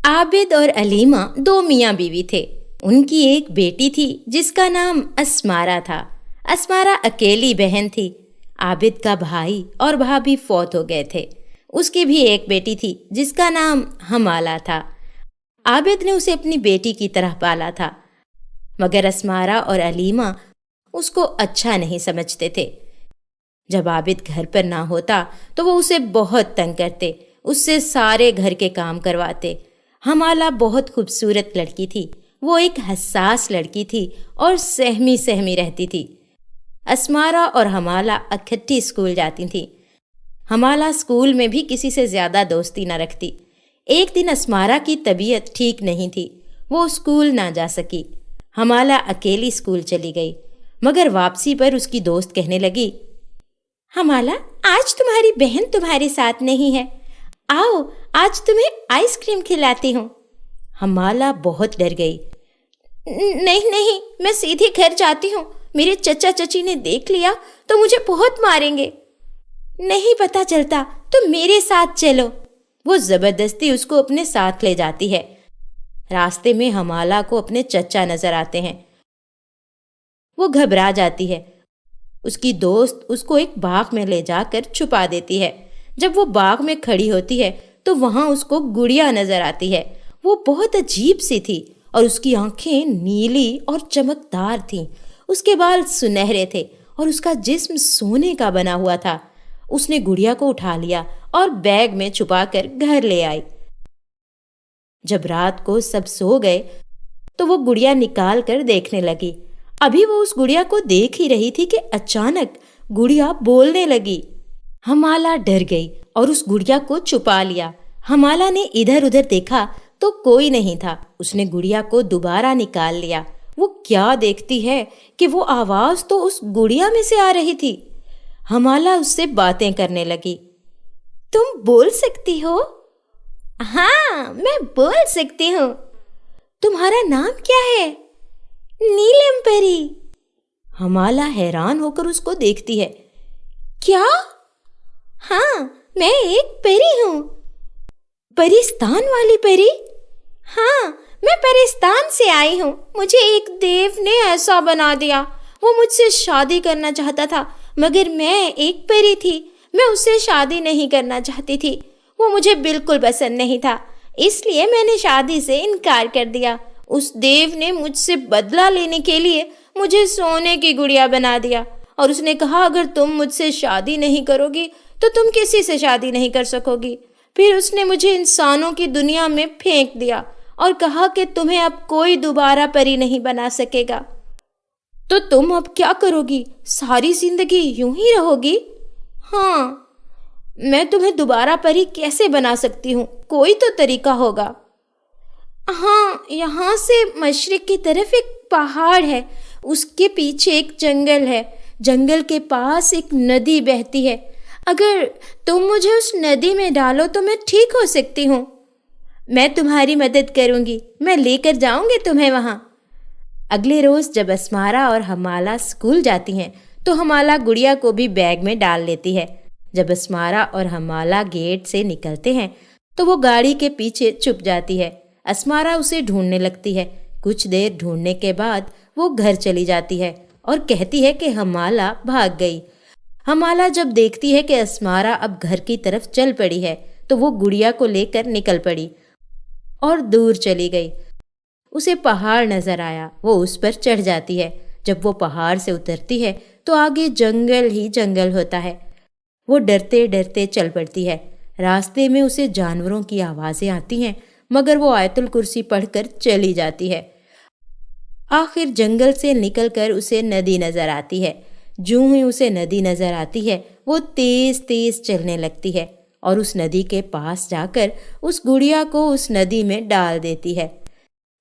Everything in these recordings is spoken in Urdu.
عابد اور علیمہ دو میاں بیوی تھے۔ ان کی ایک بیٹی تھی جس کا نام اسمارہ تھا۔ اسمارہ اکیلی بہن تھی۔ عابد کا بھائی اور بھابھی فوت ہو گئے تھے۔ اس کی بھی ایک بیٹی تھی جس کا نام حمالہ تھا۔ عابد نے اسے اپنی بیٹی کی طرح پالا تھا، مگر اسمارہ اور علیمہ اس کو اچھا نہیں سمجھتے تھے۔ جب عابد گھر پر نہ ہوتا تو وہ اسے بہت تنگ کرتے، اس سے سارے گھر کے کام کرواتے۔ حمالہ بہت خوبصورت لڑکی تھی، وہ ایک حساس لڑکی تھی اور سہمی سہمی رہتی تھی۔ اسمارہ اور حمالہ اکٹھی اسکول جاتی تھیں۔ حمالہ اسکول میں بھی کسی سے زیادہ دوستی نہ رکھتی۔ ایک دن اسمارہ کی طبیعت ٹھیک نہیں تھی، وہ اسکول نہ جا سکی۔ حمالہ اکیلی اسکول چلی گئی، مگر واپسی پر اس کی دوست کہنے لگی، حمالہ آج تمہاری بہن تمہارے ساتھ نہیں ہے، آؤ آج تمہیں آئس کریم کھلاتی ہوں۔ حمالہ بہت ڈر گئی۔ نہیں نہیں، میں سیدھے گھر جاتی ہوں، میرے چچا چچی نے دیکھ لیا تو مجھے بہت ماریں گے۔ نہیں پتہ چلتا، تم میرے ساتھ چلو۔ وہ زبردستی اس کو اپنے ساتھ لے جاتی ہے۔ راستے میں حمالہ کو اپنے چچا نظر آتے ہیں، وہ گھبرا جاتی ہے۔ اس کی دوست اس کو ایک باغ میں لے جا کر چھپا دیتی ہے۔ جب وہ باغ میں کھڑی ہوتی ہے تو وہاں اس کو گڑیا نظر آتی ہے۔ وہ بہت عجیب سی تھی اور اس کی آنکھیں نیلی اور چمکدار تھیں، اس کے بال سنہرے تھے اور اس کا جسم سونے کا بنا ہوا تھا۔ اس نے گڑیا کو اٹھا لیا اور بیگ میں چھپا کر گھر لے آئی۔ جب رات کو سب سو گئے تو وہ گڑیا نکال کر دیکھنے لگی۔ ابھی وہ اس گڑیا کو دیکھ ہی رہی تھی کہ اچانک گڑیا بولنے لگی۔ حمالہ ڈر گئی اور اس گڑیا کو چھپا لیا۔ حمالہ نے ادھر ادھر دیکھا تو کوئی نہیں تھا۔ اس نے گڑیا کو دوبارہ نکال لیا۔ وہ کیا دیکھتی ہے کہ وہ آواز تو اس گڑیا میں سے آ رہی تھی۔ حمالہ اس سے باتیں کرنے لگی۔ تم بول سکتی ہو؟ ہاں میں بول سکتی ہوں۔ تمہارا نام کیا ہے؟ نیلم پری۔ حمالہ حیران ہو کر اس کو دیکھتی ہے۔ کیا؟ ہاں میں ایک پری ہوں۔ پریستان والی پری؟ ہاں میں پریستان سے آئی ہوں۔ مجھے ایک دیو نے ایسا بنا دیا، وہ مجھ سے شادی کرنا چاہتا تھا، مگر میں ایک پری تھی، میں اس سے شادی نہیں کرنا چاہتی تھی۔ وہ مجھے بالکل پسند نہیں تھا، اس لیے میں نے شادی سے انکار کر دیا۔ اس دیو نے مجھ سے بدلہ لینے کے لیے مجھے سونے کی گڑیا بنا دیا اور اس نے کہا اگر تم مجھ سے شادی نہیں کرو گی تو تم کسی سے شادی نہیں کر سکو گی۔ پھر اس نے مجھے انسانوں کی دنیا میں پھینک دیا اور کہا کہ تمہیں اب کوئی دوبارہ پری نہیں بنا سکے گا۔ تو تم اب کیا کرو گی؟ ساری زندگی یوں ہی رہو گی؟ ہاں، میں تمہیں دوبارہ پری کیسے بنا سکتی ہوں؟ کوئی تو طریقہ ہوگا۔ ہاں، یہاں سے مشرق کی طرف ایک پہاڑ ہے، اس کے پیچھے ایک جنگل ہے، جنگل کے پاس ایک ندی بہتی ہے، اگر تم مجھے اس ندی میں ڈالو تو میں ٹھیک ہو سکتی ہوں۔ میں تمہاری مدد کروں گی، میں لے کر جاؤں گی تمہیں وہاں۔ اگلے روز جب اسمارہ اور حمالہ اسکول جاتی ہیں تو حمالہ گڑیا کو بھی بیگ میں ڈال لیتی ہے۔ جب اسمارہ اور حمالہ گیٹ سے نکلتے ہیں تو وہ گاڑی کے پیچھے چھپ جاتی ہے۔ اسمارہ اسے ڈھونڈنے لگتی ہے۔ کچھ دیر ڈھونڈنے کے بعد وہ گھر چلی جاتی ہے اور کہتی ہے کہ حمالہ بھاگ گئی۔ حمالہ جب دیکھتی ہے کہ اسمارہ اب گھر کی طرف چل پڑی ہے تو وہ گڑیا کو لے کر نکل پڑی اور دور چلی گئی۔ اسے پہاڑ نظر آیا، وہ اس پر چڑھ جاتی ہے۔ جب وہ پہاڑ سے اترتی ہے تو آگے جنگل ہی جنگل ہوتا ہے۔ وہ ڈرتے ڈرتے چل پڑتی ہے۔ راستے میں اسے جانوروں کی آوازیں آتی ہیں، مگر وہ آیت الکرسی پڑھ کر چلی جاتی ہے۔ آخر جنگل سے نکل کر اسے ندی نظر آتی ہے۔ جوں ہی اسے ندی نظر آتی ہے وہ تیز تیز چلنے لگتی ہے اور اس ندی کے پاس جا کر اس گڑیا کو اس ندی میں ڈال دیتی ہے۔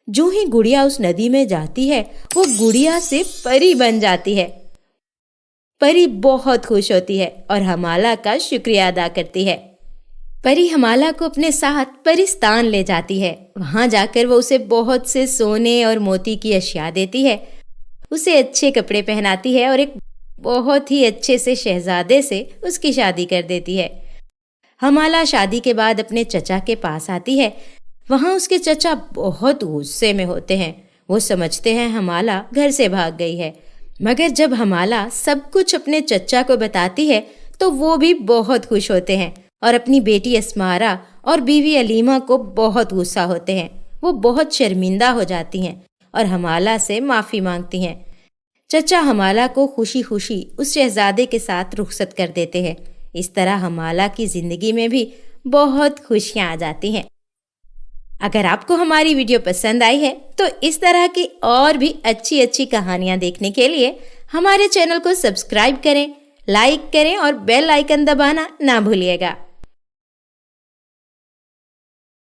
جو ہی گڑیا اس ندی میں جاتی ہے وہ گڑیا سے پری بن جاتی ہے۔ پری بہت خوش ہوتی ہے اور حمالہ کا شکریہ ادا کرتی ہے۔ پری حمالہ کو اپنے ساتھ پریستان لے جاتی ہے۔ وہاں جا کر وہ اسے بہت سے سونے اور موتی کی اشیاء دیتی ہے، اسے اچھے کپڑے پہناتی ہے اور ایک بہت ہی اچھے سے شہزادے سے اس کی شادی کر دیتی ہے۔ حمالہ شادی کے بعد اپنے چچا کے پاس آتی ہے۔ وہاں اس کے چچا بہت غصے میں ہوتے ہیں۔ وہ سمجھتے ہیں ہمالہ گھر سے بھاگ گئی ہے، مگر جب ہمالہ سب کچھ اپنے چچا کو بتاتی ہے تو وہ بھی بہت خوش ہوتے ہیں اور اپنی بیٹی اسمارا اور بیوی علیمہ کو بہت غصہ ہوتے ہیں۔ وہ بہت شرمندہ ہو جاتی ہیں اور ہمالہ سے معافی مانگتی ہیں۔ چچا ہمالہ کو خوشی خوشی اس شہزادے کے ساتھ رخصت کر دیتے ہیں۔ اس طرح ہمالہ کی زندگی میں بھی بہت خوشیاں آ جاتی ہیں۔ اگر آپ کو ہماری ویڈیو پسند آئی ہے تو اس طرح کی اور بھی اچھی اچھی کہانیاں دیکھنے کے لیے ہمارے چینل کو سبسکرائب کریں، لائک کریں اور بیل آئیکن دبانا نہ بھولیے گا۔